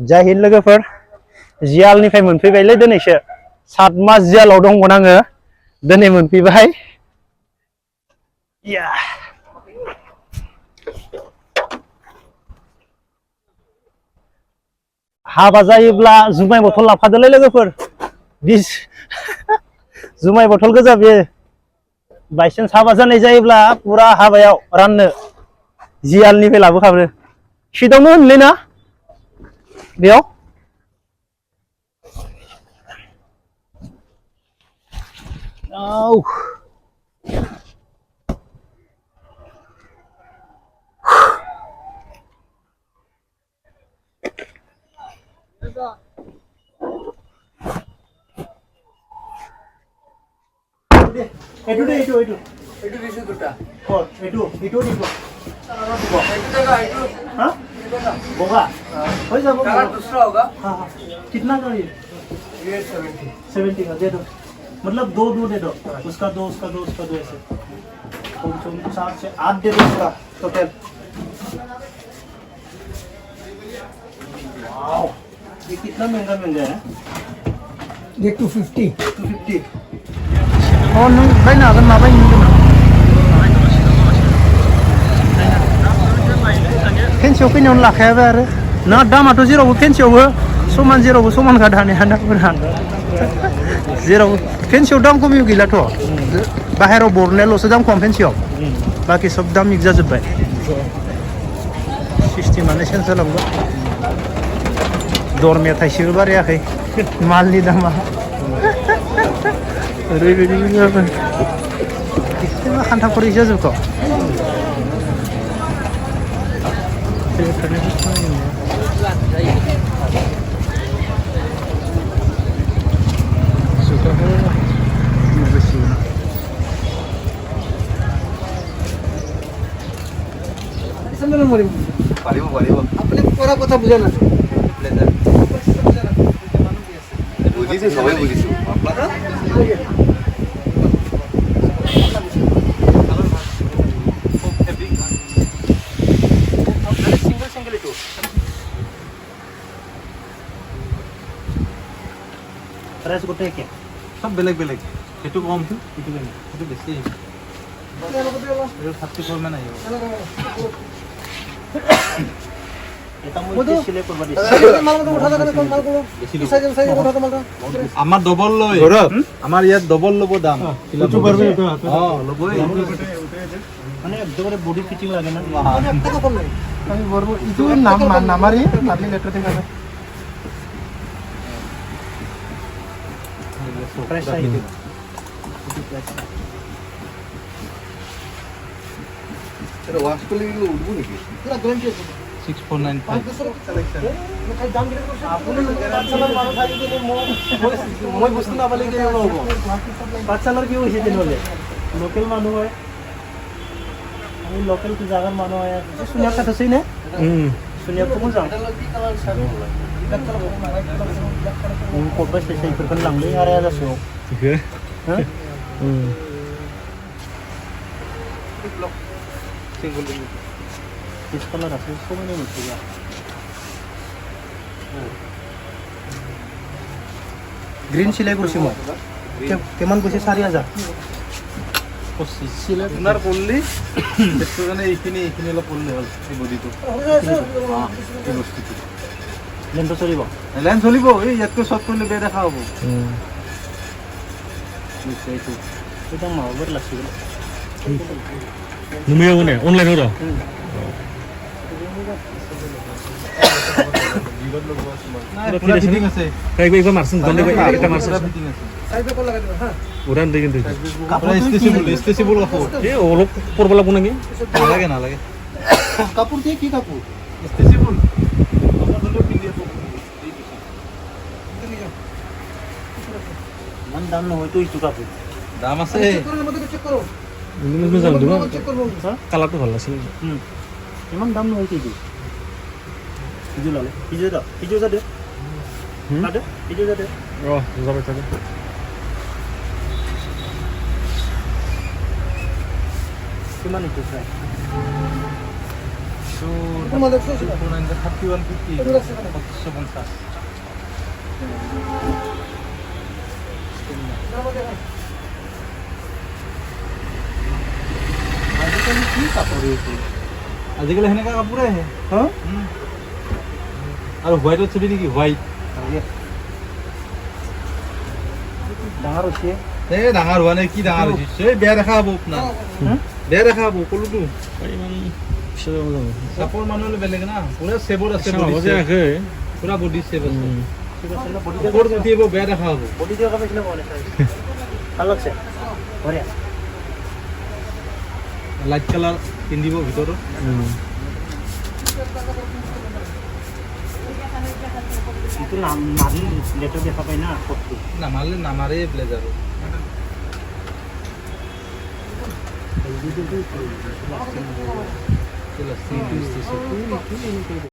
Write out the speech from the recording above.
जय हिन्द लोगोफोर जियालनिफ्राय मोनफैबायलै दिनैसो 7 मास जियालाव दंमोन आङो दिनै मोनफैबाय हाबा जायोब्ला जुमाय बथल लाफादोलै लोगोफोर बिस जुमाय बथल गोजा बे बायसेन्स हाबा जानाय जायोब्ला पुरा हाबायाव राननो जियालनिफ्राय लाबोखाब्रो सिटआवनो होनलै ना बेयाव এইটো দিছো দুটা এইটো দিব हाँ बोगा हो जाएगा कलर दूसरा होगा हाँ हाँ कितना का ये 70 का दे दो मतलब दो दे दो उसका दो ऐसे 4 से 8 दे दो उसका टोटल वाओ ये कितना महंगा मिल गया है ये 250 और नहीं भाई ना अगर माबाई नहीं फेंसियाव फैनायावनो लाखायाबो आरो ना दामाथ' जेरावबो फेंसियावबो समान जेरावबो समान खा दानिया दामफोरा जेराव फेंसियाव दाम खमि गैलाथ' बाहेराव बरनायाल'सो दाम खम फेंसियाव बाखि सब दाम मिक्स जाजोब्बाय सिस्टेमानो चेन्ज जालांबाय दरमाया थाइसेबो बारायाखै मालनि दामा ओरैबायदि जाबाय एसेबा खान्था खरि जाजोबख' अपने पूरा কথা বুঝা না বুঝিছে সবাই বুঝিছে আপনারা সিঙ্গেল এটো প্রাইস কত কি সব বেলেগ বেলেগ এটো কম তো এটো বেশি এটো 34 মান আইব আমার ডবল লয় আমার ইয়াত ডবল লব দাম মানে একদম বডি ফিটিং লাগে না মানে একটা কথা নাই আমি বলবো ইটো নাম নামারি নামলি লেটার থেকে আছে প্রাইস আইবে এটা ওয়াশ করলে কি উঠবো নাকি পুরো গ্যারান্টি আছে 6495 কালেকশন মই দাম দিলে আপুনি পাঁচশালাৰ মানুহ থাকি যদি মই বস্তু নাপালে কি হ'ব পাঁচশালাৰ কি হৈছে তেনেহ'লে লোকেল মানুহ হয় আমি লোকেল জাগাৰ মানুহ হয় শুনিয়া কথা আছে নে শুনিয়া কোন যাম কত বেশি সেইफोरखौ लांलै आरो जासो ठीक है सिंगल इस कलर আছে সমানে মিলছে গ্রিন সিলাই করছি মই কেমন কইছে 4000 25 সিলাই উনার পড়লি একটু জানে এইখিনি হলো পড়লে হল এই বডিটো এই বস্তুটো লেন্স চলিব এই একটু শর্ট করলে বে দেখা হবে এইটো এটা মাওবার লাগছিল 누구야 오네 온라인으로 পুরা ফিটিং আছে 이거 말씀 건데 এটা মারছ ফিটিং আছে সাইডে কল লাগাই দেব হ্যাঁ উড়ান দেই কিন্তু কাপড় স্টেচেবল কাপড় এ ওলক পরব লাগব নাকি না লাগে কাপড় দিয়ে কি কাপড় স্টেচেবল কাপড় হলো পিডিএফ মান দাম ন হয়তো ইটো কাপড় দাম আছে চেক করো তুমি জানো দিবা কালারটো ভাল আছিল ইমান দাম নহয় কি ইজু লালে ইজু যা দে আদে ইজু যা দে ও যাবে থাকে কিমান ইটো চাই তোমাদের 3150 আজিকালি কি কাপোৰ এইটো আজিকালি সেনেকা কাপোৰে আহে হা আৰু হোৱাইটত চলি নেকি হোৱাইট ডাঙৰ হৈছে এই ডাঙৰ হোৱা নাই কি ডাঙৰ হৈছে এই বেয়া দেখা হ'ব আপোনাৰ বেয়া দেখা হ'ব ক'লোতো ইমান পিছত যাব যাব চাপৰ মানুহ হ'লে বেলেগ না পুৰা চেভত আছে হ'ব যে আহে পুৰা বডি চেভ আছে ঠিক আছে বডি ওপৰত উঠিব বেয়া দেখা হ'ব বডি দিও কাপে কিনে বনে ভাল লাগছে বঢ়িয়া লাইট কালাৰ পিন্ধিব ভিতৰত itu nari leto দেখা পাই না কত নামালে নামাৰে ব্লেজাৰ